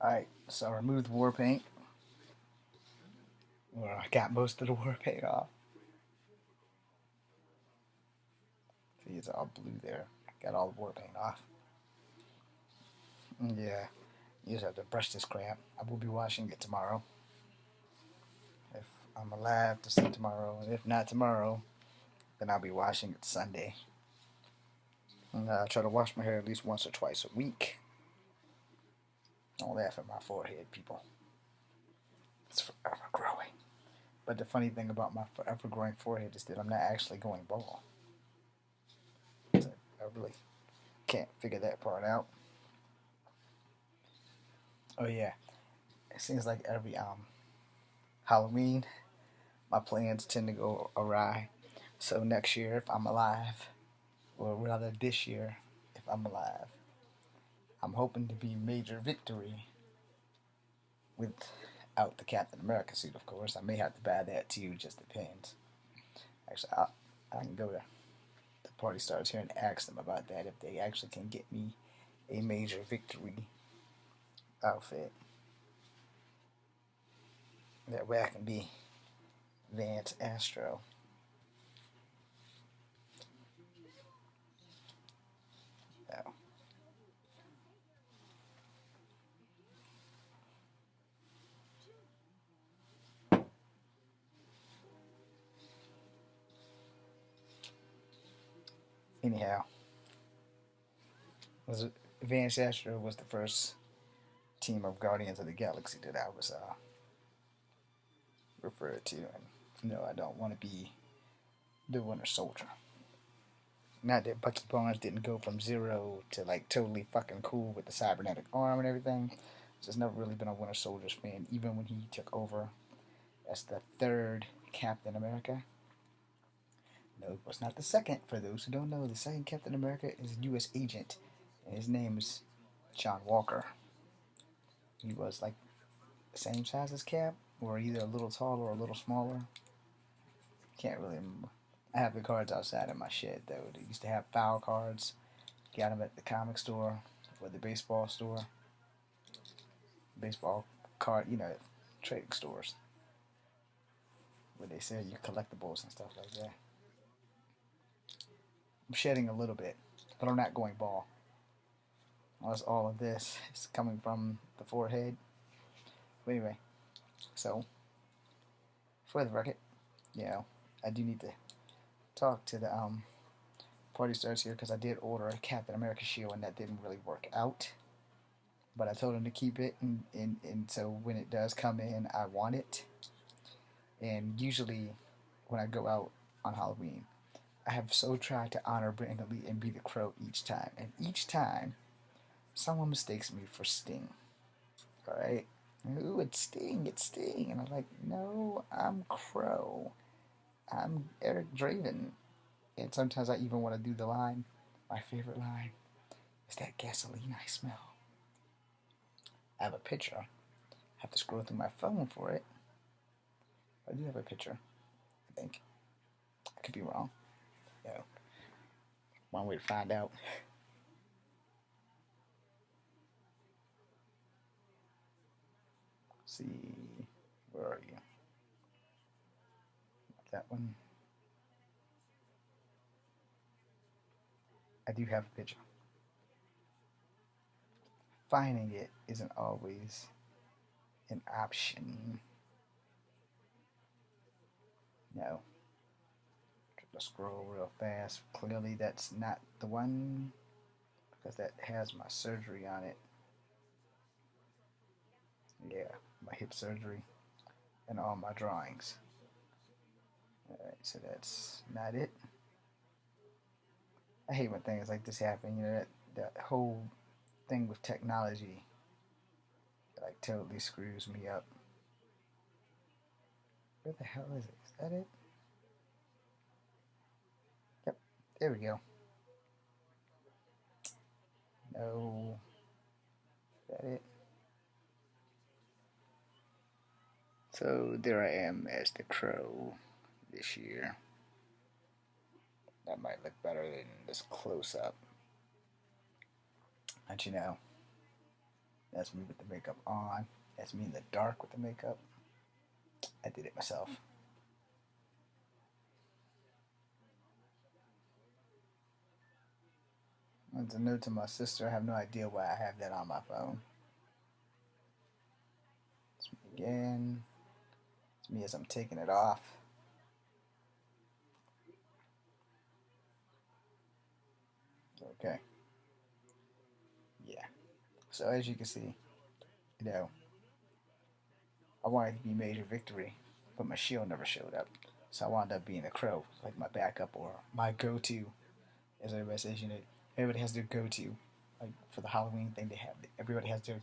Alright, so I removed the war paint. Well, I got most of the war paint off. See, it's all blue there. Got all the war paint off. Yeah, you just have to brush this crap. I will be washing it tomorrow. If I'm alive to see tomorrow, and if not tomorrow, then I'll be washing it Sunday. And I try to wash my hair at least once or twice a week. Don't laugh at my forehead, people. It's forever growing. But the funny thing about my forever growing forehead is that I'm not actually going bald. So I really can't figure that part out. Oh yeah, it seems like every Halloween, my plans tend to go awry. So next year, if I'm alive, or rather this year, if I'm alive, I'm hoping to be Major Victory without the Captain America suit, of course. I may have to buy that too, just depends. Actually, I can go to the party starts here and ask them about that if they actually can get me a Major Victory outfit. That way I can be Vance Astro. Oh. Anyhow, Vance Astro was the first team of Guardians of the Galaxy that I was referred to, and no, I don't want to be the Winter Soldier. Not that Bucky Barnes didn't go from zero to like totally fucking cool with the cybernetic arm and everything. Just never really been a Winter Soldier's fan, even when he took over as the third Captain America. No, it was not the second. For those who don't know, the second Captain America is a U.S. agent, and his name is John Walker. He was like the same size as Cap, or either a little taller or a little smaller. Can't really remember. I have the cards outside of my shed though. They used to have foul cards. Got them at the comic store or the baseball store. Baseball card, trading stores where they sell you collectibles and stuff like that. I'm shedding a little bit, but I'm not going bald. Unless all of this is coming from the forehead. But anyway, so for the record, I do need to talk to the party starts here because I did order a Captain America shield and that didn't really work out. But I told him to keep it, and so when it does come in, I want it. And usually, when I go out on Halloween, I have so tried to honor Brandon Lee and be the Crow each time. And each time, someone mistakes me for Sting. Alright? Ooh, it's Sting, it's Sting. And I'm like, no, I'm Crow. I'm Eric Draven. And sometimes I even want to do the line. My favorite line is that gasoline I smell. I have a picture. I have to scroll through my phone for it. I do have a picture, I think. I could be wrong. One way to find out. Let's see, where are you? That one. I do have a picture. Finding it isn't always an option. No. Try to scroll real fast. Clearly, that's not the one because that has my surgery on it. Yeah, my hip surgery and all my drawings. Alright, so that's not it. I hate when things like this happen. That whole thing with technology like totally screws me up. Where the hell is it? Is that it? Yep, there we go. No, is that it? So there I am as the Crow this year. That might look better than this close up. But That's me with the makeup on. That's me in the dark with the makeup. I did it myself. It's a note to my sister. I have no idea why I have that on my phone. It's me again. It's me as I'm taking it off. Okay. Yeah. So as you can see, you know, I wanted to be Major Victory, but my shield never showed up. So I wound up being a crow, like my backup or my go-to, as everybody says. Everybody has their go-to. Like for the Halloween thing, everybody has their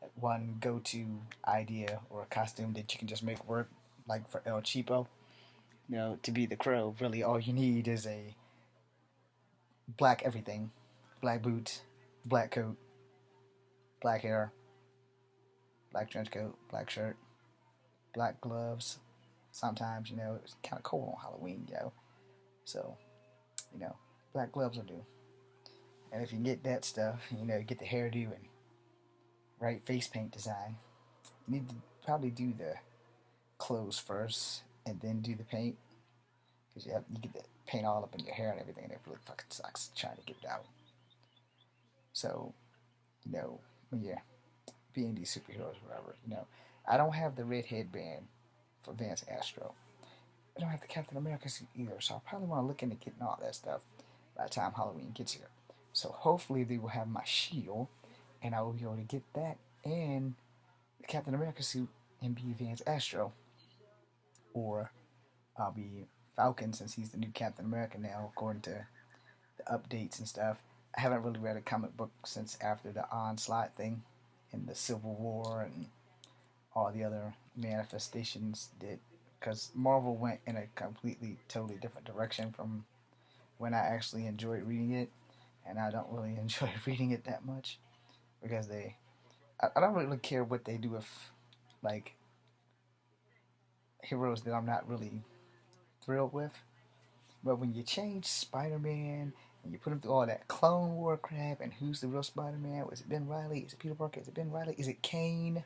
that one go-to idea or a costume that you can just make work. Like for El Cheapo, to be the crow, really all you need is a black everything, black boots, black coat, black hair, black trench coat, black shirt, black gloves. Sometimes, it's kind of cold on Halloween. So, you know, black gloves will do. And if you can get that stuff, get the hairdo and right face paint design, you need to probably do the clothes first and then do the paint. Because you get the paint all up in your hair and everything, and it really fucking sucks trying to get it out. So, when you're being these superheroes or whatever, I don't have the red headband for Vance Astro. I don't have the Captain America suit either, so I probably want to look into getting all that stuff by the time Halloween gets here. So hopefully they will have my shield, and I will be able to get that and the Captain America suit and be Vance Astro. Or I'll be Falcon since he's the new Captain America now, according to the updates and stuff. I haven't really read a comic book since after the Onslaught thing and the Civil War and all the other manifestations did, because Marvel went in a completely, totally different direction from when I actually enjoyed reading it, and I don't really enjoy reading it that much because I don't really care what they do with like heroes that I'm not really thrilled with. But when you change Spider-Man and you put him through all that Clone War crap and who's the real Spider-Man? Was it Ben Riley? Is it Peter Parker? Is it Ben Riley? Is it Kane?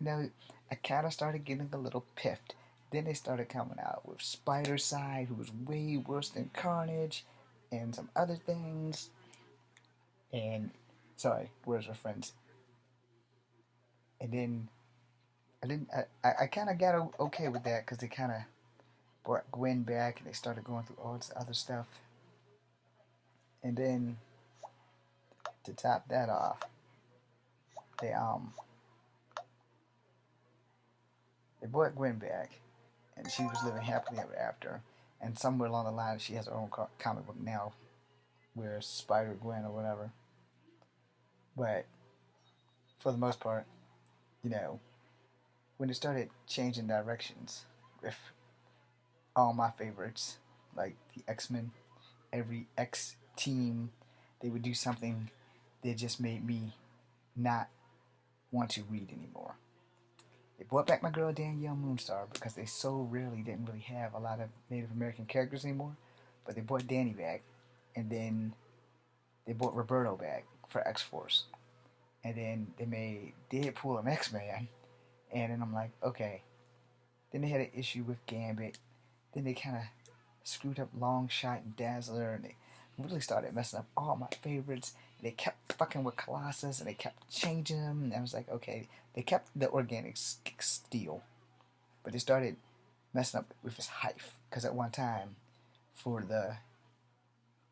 I kind of started getting a little piffed. Then they started coming out with Spider-Side, who was way worse than Carnage, and some other things. And, sorry, words with friends. And then, I kind of got okay with that because they kind of brought Gwen back and they started going through all this other stuff. And then, to top that off, they brought Gwen back, and she was living happily ever after. And somewhere along the line, she has her own comic book now, where Spider Gwen or whatever. But for the most part, when it started changing directions with all my favorites, like the X-Men, every X team, they would do something that just made me not want to read anymore. They brought back my girl Danielle Moonstar because they so rarely didn't really have a lot of Native American characters anymore. But they brought Danny back, and then they brought Roberto back for X-Force. And then they made Deadpool and X-Man. And then I'm like, okay. Then they had an issue with Gambit. Then they kind of screwed up Longshot and Dazzler. And they really started messing up all my favorites. They kept fucking with Colossus and they kept changing them. And I was like, okay. They kept the organic steel. But they started messing up with his height. Because at one time, for the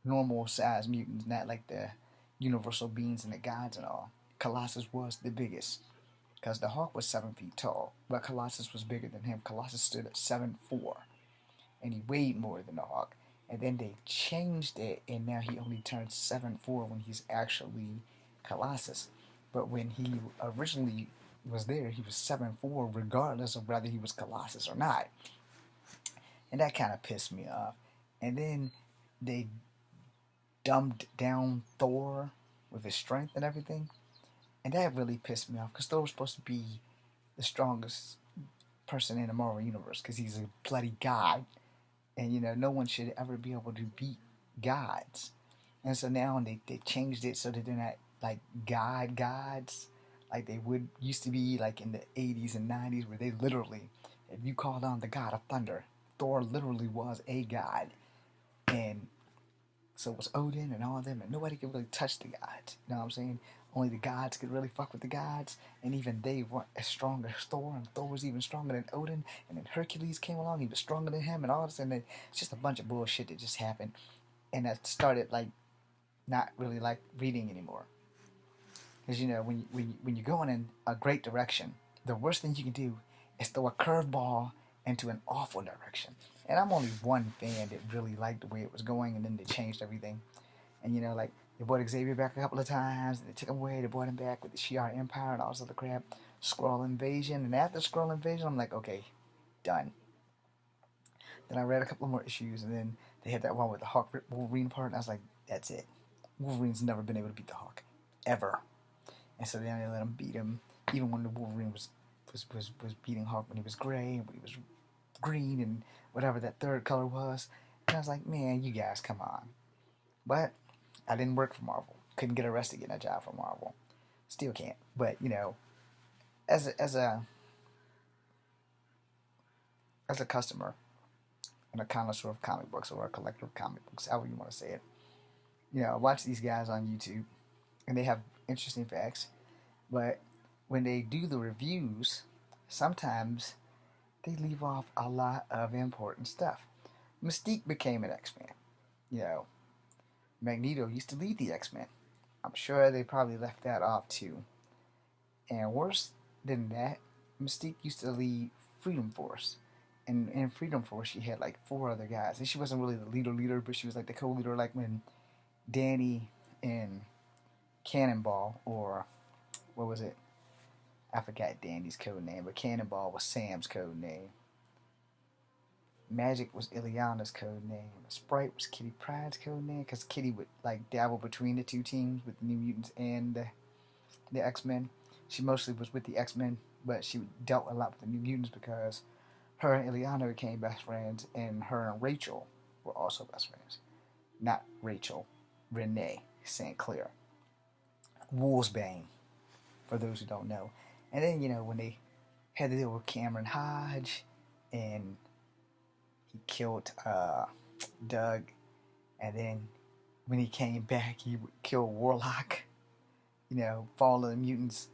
normal size mutants, not like the universal beings and the gods and all, Colossus was the biggest. Because the Hawk was 7 feet tall, but Colossus was bigger than him. Colossus stood at 7'4", and he weighed more than the Hawk. And then they changed it, and now he only turns 7'4" when he's actually Colossus. But when he originally was there, he was 7'4", regardless of whether he was Colossus or not. And that kind of pissed me off. And then they dumbed down Thor with his strength and everything. And that really pissed me off because Thor was supposed to be the strongest person in the Marvel Universe because he's a bloody god. And, no one should ever be able to beat gods. And so now they changed it so that they're not like gods. like they would used to be like in the 80s and 90s, where they literally, if you called on the god of thunder, Thor literally was a god, and so it was Odin and all of them, and nobody could really touch the gods. You know what I'm saying? Only the gods could really fuck with the gods, and even they weren't as strong as Thor, and Thor was even stronger than Odin, and then Hercules came along, he was stronger than him, and all this, and it's just a bunch of bullshit that just happened, and I started like not really like reading anymore, because you know when you're going in a great direction, the worst thing you can do is throw a curveball into an awful direction. And I'm only one fan that really liked the way it was going, and then they changed everything. And you know, like they brought Xavier back a couple of times, and they took him away. They brought him back with the Shi'ar Empire and all this other crap. Skrull invasion, and after Skrull invasion, I'm like, okay, done. Then I read a couple more issues, and then they had that one with the Hawk Wolverine part, and I was like, that's it. Wolverine's never been able to beat the Hawk, ever. And so then they let him beat him, even when the Wolverine was beating Hawk when he was gray and when he was green and whatever that third color was. And I was like, man, you guys, come on. But I didn't work for Marvel. Couldn't get arrested getting a job for Marvel. Still can't. But you know, as a customer and a connoisseur of comic books, or a collector of comic books, however you want to say it, you know, I watch these guys on YouTube, and they have interesting facts. But when they do the reviews, sometimes they leave off a lot of important stuff. Mystique became an X-Men. You know, Magneto used to lead the X-Men. I'm sure they probably left that off too. And worse than that, Mystique used to lead Freedom Force. And in Freedom Force, she had like 4 other guys. And she wasn't really the leader, but she was like the co-leader, like when Danny and Cannonball, or what was it? I forgot Danny's code name, but Cannonball was Sam's code name. Magic was Ileana's code name. Sprite was Kitty Pryde's code name, because Kitty would like dabble between the 2 teams with the New Mutants and the X-Men. She mostly was with the X-Men, but she dealt a lot with the New Mutants because her and Ileana became best friends, and her and Rachel were also best friends. Not Rachel, Renee St. Clair. Wolfsbane, for those who don't know. And then, you know, when they had to deal with Cameron Hodge, and he killed Doug, and then when he came back, he would kill Warlock. You know, Fall of the Mutants.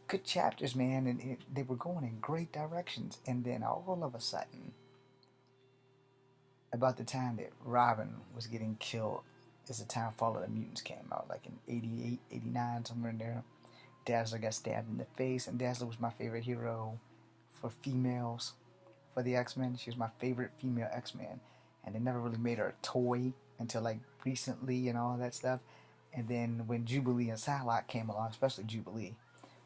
Good chapters, man, and they were going in great directions. And then all of a sudden, about the time that Robin was getting killed, is the time Fall of the Mutants came out, like in 88, 89, somewhere in there. Dazzler got stabbed in the face, and Dazzler was my favorite hero for females, for the X-Men. She was my favorite female X-Men, and they never really made her a toy until like recently and all that stuff. And then when Jubilee and Psylocke came along, especially Jubilee,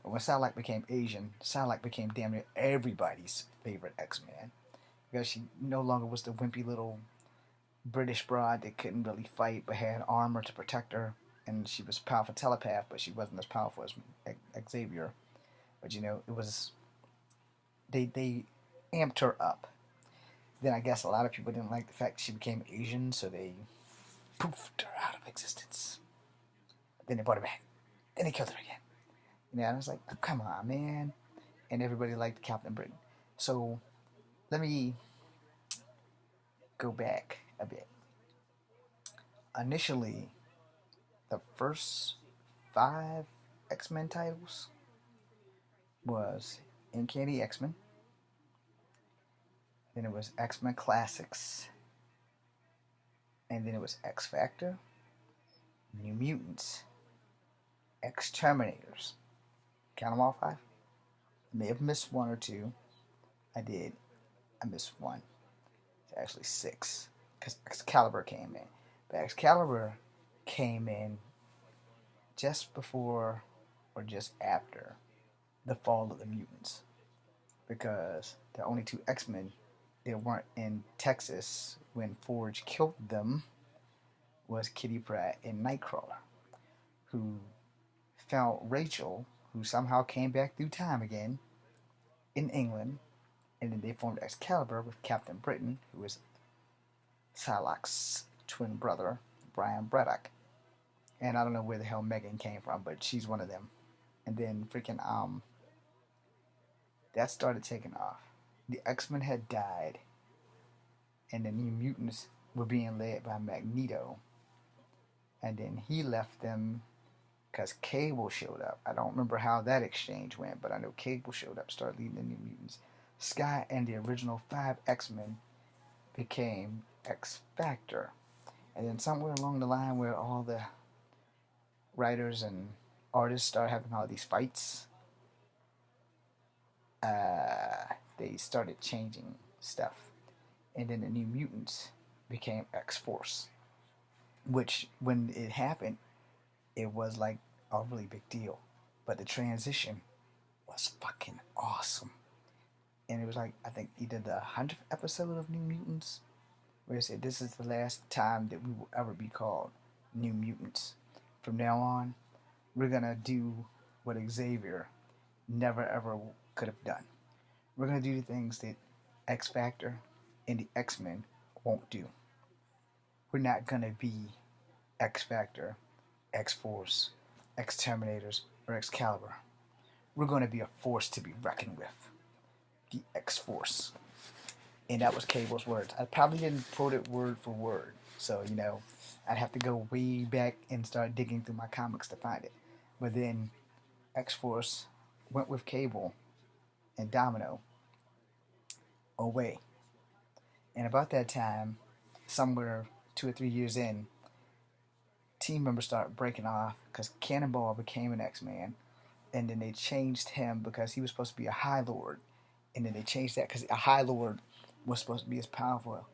but when Psylocke became Asian, Psylocke became damn near everybody's favorite X-Men, because she no longer was the wimpy little British broad that couldn't really fight but had armor to protect her. And she was a powerful telepath, but she wasn't as powerful as Xavier. But you know, it was they amped her up. Then I guess a lot of people didn't like the fact she became Asian, so they poofed her out of existence. But then they brought her back. Then they killed her again. You know, and I was like, oh, come on, man. And everybody liked Captain Britain. So let me go back a bit. Initially, the first 5 X-Men titles was Uncanny X-Men. Then it was X-Men Classics. And then it was X-Factor, New Mutants, X-Terminators. Count them all 5? I may have missed 1 or 2. I did. I missed 1. It's actually 6. Because Excalibur came in. But Excalibur came in just before or just after the Fall of the Mutants, because the only 2 X-Men that weren't in Texas when Forge killed them was Kitty Pryde and Nightcrawler, who found Rachel, who somehow came back through time again in England, and then they formed Excalibur with Captain Britain, who was Psylocke's twin brother, Brian Braddock. And I don't know where the hell Megan came from, but she's one of them. and then freaking that started taking off. The X-Men had died, and the New Mutants were being led by Magneto, and then he left them because Cable showed up. I don't remember how that exchange went, but I know Cable showed up, started leading the New Mutants. Scott and the original 5 X-Men became X Factor. And then somewhere along the line where all the writers and artists started having all these fights, they started changing stuff. And then the New Mutants became X-Force, which when it happened, it was like a really big deal. But the transition was fucking awesome. And it was like, I think either the 100th episode of New Mutants, where it said, this is the last time that we will ever be called New Mutants. From now on, we're going to do what Xavier never ever could have done. We're going to do the things that X Factor and the X-Men won't do. We're not going to be X Factor, X-Force, X-Terminators, or Excalibur. We're going to be a force to be reckoned with. The X-Force. And that was Cable's words. I probably didn't quote it word for word. So, I'd have to go way back and start digging through my comics to find it. But then X-Force went with Cable and Domino away. And about that time, somewhere 2 or 3 years in, team members started breaking off because Cannonball became an X-Man. And then they changed him because he was supposed to be a High Lord. And then they changed that because a High Lord was supposed to be as powerful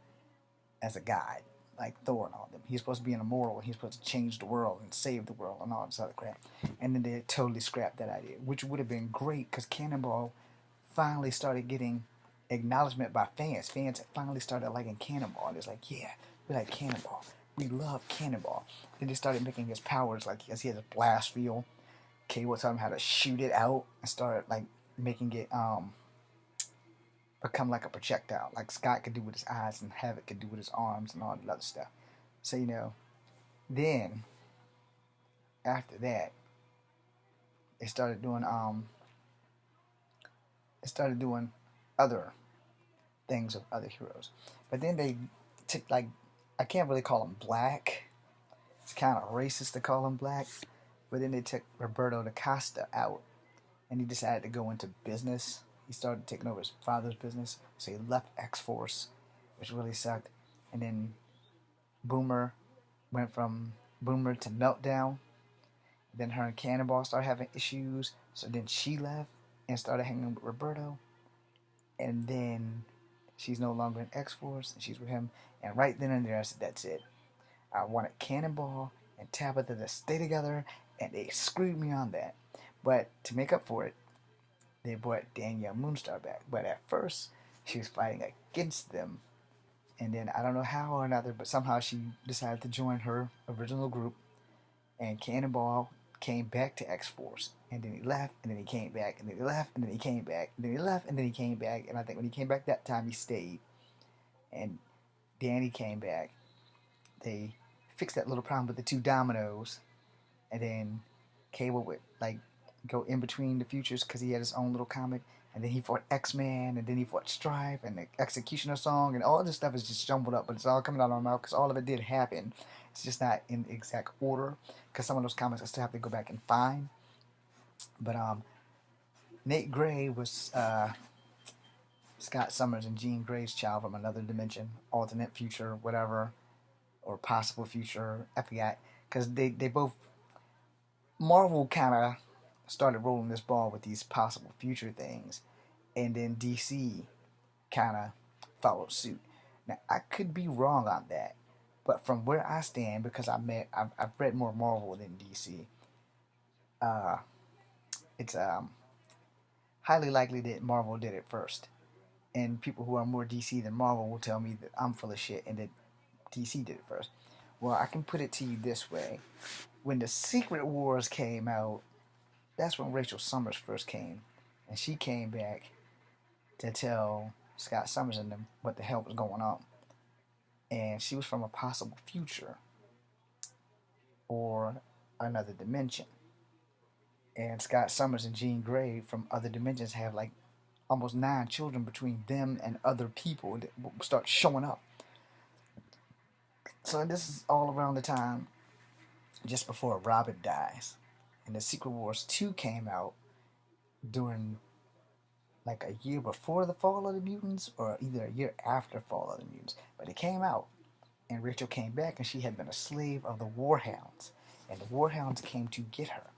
as a god, like Thor and all them. He's supposed to be an immortal, and he's supposed to change the world and save the world and all this other crap. And then they totally scrapped that idea, which would have been great because Cannonball finally started getting acknowledgement by fans. Fans finally started liking Cannonball. And it's like, yeah, we like Cannonball. We love Cannonball. Then they started making his powers like, as he has a blast field. Cable taught him how to shoot it out and started like making it become like a projectile, like Scott could do with his eyes and Havoc could do with his arms and all that other stuff. So then after that, they started doing other things with other heroes. But then they took, like, I can't really call him Black. It's kind of racist to call him Black. But then they took Roberto da Costa out, and he decided to go into business. He started taking over his father's business, so he left X-Force, which really sucked. And then Boomer went from Boomer to Meltdown. Then her and Cannonball started having issues, so then she left and started hanging with Roberto. And then she's no longer in X-Force, and she's with him. And right then and there, I said, that's it. I wanted Cannonball and Tabitha to stay together, and they screwed me on that. But to make up for it, they brought Danielle Moonstar back. But at first, she was fighting against them. And then, I don't know how or another, but somehow she decided to join her original group. And Cannonball came back to X-Force. And then he left, and then he came back, and then he left, and then he came back. And then he left, and then he came back. And I think when he came back that time, he stayed. And Danny came back. They fixed that little problem with the 2 dominoes. And then Cable would, like, go in between the futures because he had his own little comic, and then he fought X-Man, and then he fought Strife, and the Executioner song, and all this stuff is just jumbled up, but it's all coming out of my mouth because all of it did happen. It's just not in exact order because some of those comics I still have to go back and find. But Nate Gray was Scott Summers and Jean Grey's child from another dimension, alternate future, whatever, or possible future. I forgot because they both, Marvel kind of started rolling this ball with these possible future things, and then DC kind of followed suit. Now, I could be wrong on that, but from where I stand, because I've read more Marvel than DC, it's highly likely that Marvel did it first. And people who are more DC than Marvel will tell me that I'm full of shit and that DC did it first. Well, I can put it to you this way. When the Secret Wars came out, that's when Rachel Summers first came. And she came back to tell Scott Summers and them what the hell was going on. And she was from a possible future or another dimension. And Scott Summers and Jean Grey from other dimensions have like almost 9 children between them and other people that will start showing up. So this is all around the time just before Robin dies. And the Secret Wars 2 came out during like a year before the Fall of the Mutants or either a year after Fall of the Mutants. But it came out and Rachel came back and she had been a slave of the Warhounds. And the Warhounds came to get her.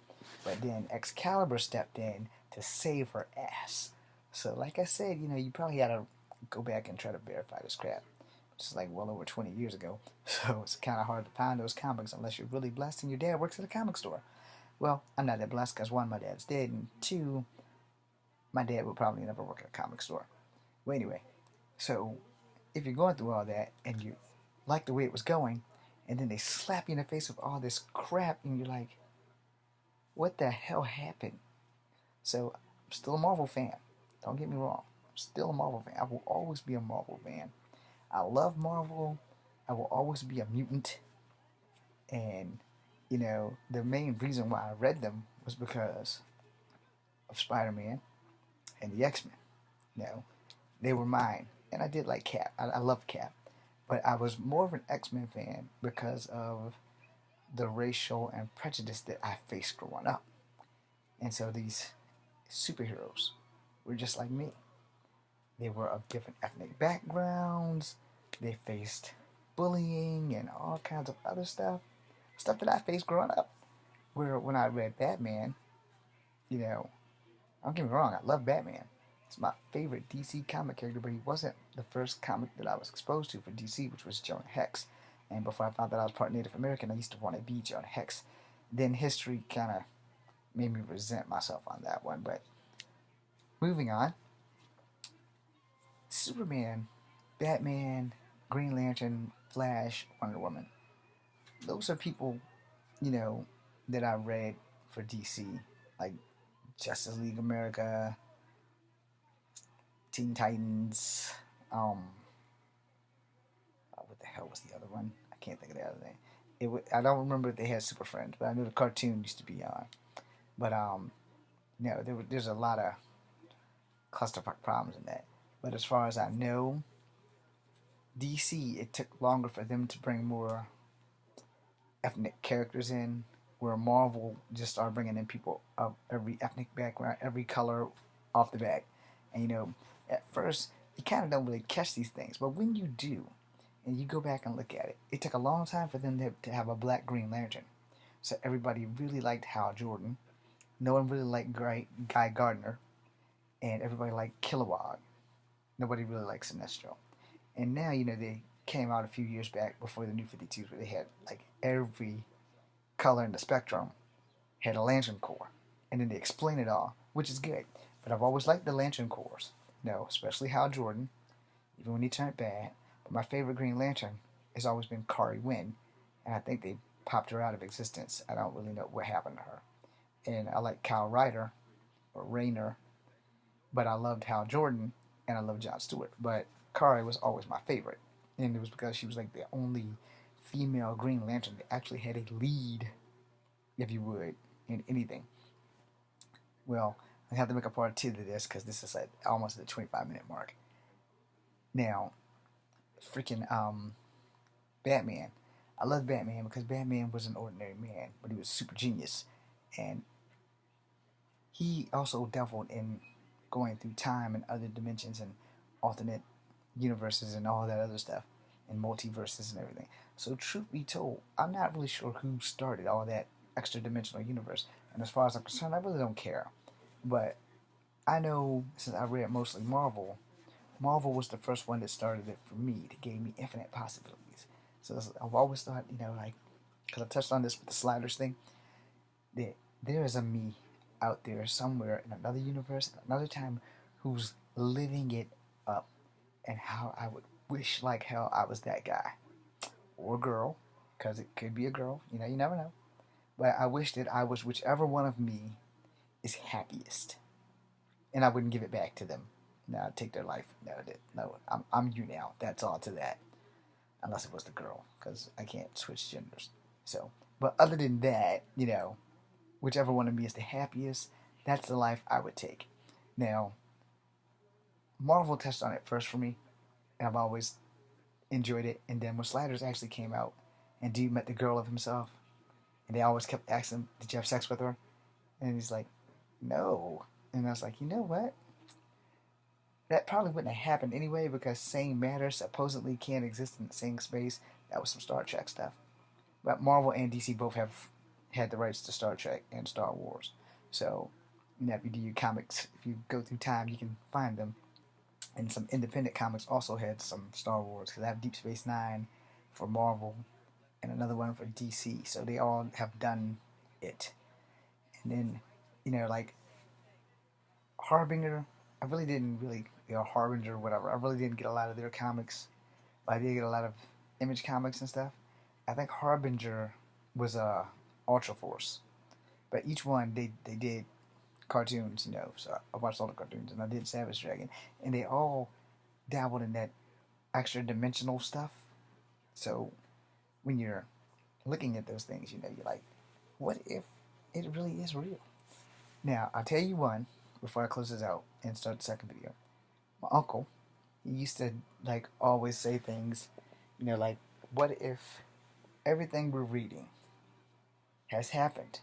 But then Excalibur stepped in to save her ass. So like I said, you probably gotta go back and try to verify this crap. Which is like well over 20 years ago. So it's kind of hard to find those comics unless you're really blessed and your dad works at a comic store. Well, I'm not that blessed because one, my dad's dead, and two, my dad would probably never work at a comic store. Well, anyway, so if you're going through all that and you like the way it was going, and then they slap you in the face with all this crap, and you're like, what the hell happened? So I'm still a Marvel fan. Don't get me wrong. I'm still a Marvel fan. I will always be a Marvel fan. I love Marvel. I will always be a mutant. And, the main reason why I read them was because of Spider-Man and the X-Men. They were mine. And I did like Cap. I love Cap. But I was more of an X-Men fan because of the racial and prejudice that I faced growing up. And so these superheroes were just like me. They were of different ethnic backgrounds. They faced bullying and all kinds of other stuff. Stuff that I faced growing up. Where when I read Batman, don't get me wrong, I love Batman. It's my favorite DC comic character, but he wasn't the first comic that I was exposed to for DC, which was Jonah Hex. And before I found out I was part Native American, I used to want to be Jonah Hex. Then history kind of made me resent myself on that one. But moving on, Superman, Batman, Green Lantern, Flash, Wonder Woman. Those are people, that I read for DC, like Justice League America, Teen Titans, what the hell was the other one? I can't think of the other name. I don't remember if they had Super Friends, but I know the cartoon used to be on. But there's a lot of clusterfuck problems in that. But as far as I know, DC, it took longer for them to bring more ethnic characters in, where Marvel just started bringing in people of every ethnic background, every color off the bat. And at first, you kind of don't really catch these things, but when you do, and you go back and look at it, it took a long time for them to have a black Green Lantern. So everybody really liked Hal Jordan. No one really liked Guy Gardner. And everybody liked Kilowog. Nobody really liked Sinestro. And now, they came out a few years back before the New 52s where they had like every color in the spectrum had a Lantern Corps. And then they explain it all, which is good. But I've always liked the Lantern Corps. Especially Hal Jordan, even when he turned bad. But my favorite Green Lantern has always been Kari Wynn. And I think they popped her out of existence. I don't really know what happened to her. And I like Kyle Ryder, or Rayner. But I loved Hal Jordan, and I loved John Stewart. But Kari was always my favorite. And it was because she was like the only female Green Lantern that actually had a lead, if you would, in anything. Well, I have to make a part 2 to this because this is at almost the 25-minute mark. Now, freaking Batman. I love Batman because Batman was an ordinary man, but he was super genius. And he also dabbled in going through time and other dimensions and alternate universes and all that other stuff, and multiverses and everything. So truth be told, I'm not really sure who started all that extra dimensional universe. And as far as I'm concerned, I really don't care. But I know, since I read mostly Marvel, Marvel was the first one that started it for me, that gave me infinite possibilities. So I've always thought, because I touched on this with the sliders thing, that there is a me out there somewhere in another universe, another time, who's living it up. And how I would wish like hell I was that guy. Or girl, because it could be a girl, you never know. But I wish that I was whichever one of me is happiest. And I wouldn't give it back to them. No, I'd take their life. No, I'm you now. That's all to that. Unless it was the girl, because I can't switch genders. So, but other than that, whichever one of me is the happiest, that's the life I would take. Now, Marvel touched on it first for me, and I've always enjoyed it. And then when Sliders actually came out, and Dude met the girl of himself, and they always kept asking him, "Did you have sex with her?" And he's like, "No." And I was like, you know what? That probably wouldn't have happened anyway because same matter supposedly can't exist in the same space. That was some Star Trek stuff. But Marvel and DC both have had the rights to Star Trek and Star Wars. So, if you do your comics, if you go through time, you can find them. And some independent comics also had some Star Wars because I have Deep Space Nine for Marvel and another one for DC. So they all have done it. And then, like Harbinger, I really didn't Harbinger or whatever. I really didn't get a lot of their comics. But I did get a lot of Image comics and stuff. I think Harbinger was Ultra Force, but each one they did cartoons, So I watched all the cartoons, and I did Savage Dragon, and they all dabbled in that extra dimensional stuff. So when you're looking at those things, you're like, what if it really is real? Now I'll tell you one before I close this out and start the second video. My uncle, he used to like always say things, like, what if everything we're reading has happened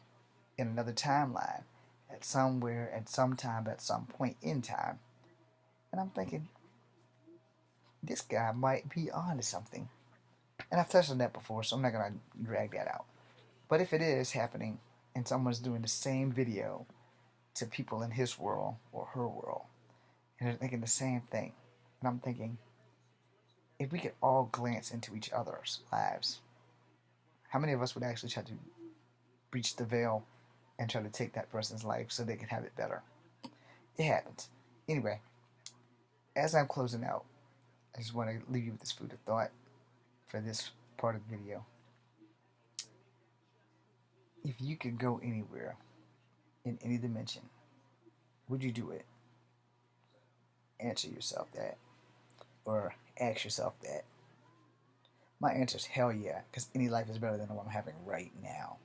in another timeline at somewhere, at some time, at some point in time? And I'm thinking, this guy might be onto something. And I've touched on that before, so I'm not going to drag that out. But if it is happening and someone's doing the same video to people in his world or her world, and they're thinking the same thing, and I'm thinking, if we could all glance into each other's lives, how many of us would actually try to breach the veil and try to take that person's life so they can have it better? It happens. Anyway, as I'm closing out, I just want to leave you with this food of thought for this part of the video. If you could go anywhere in any dimension, would you do it? Answer yourself that, or ask yourself that. My answer is hell yeah, because any life is better than the one I'm having right now.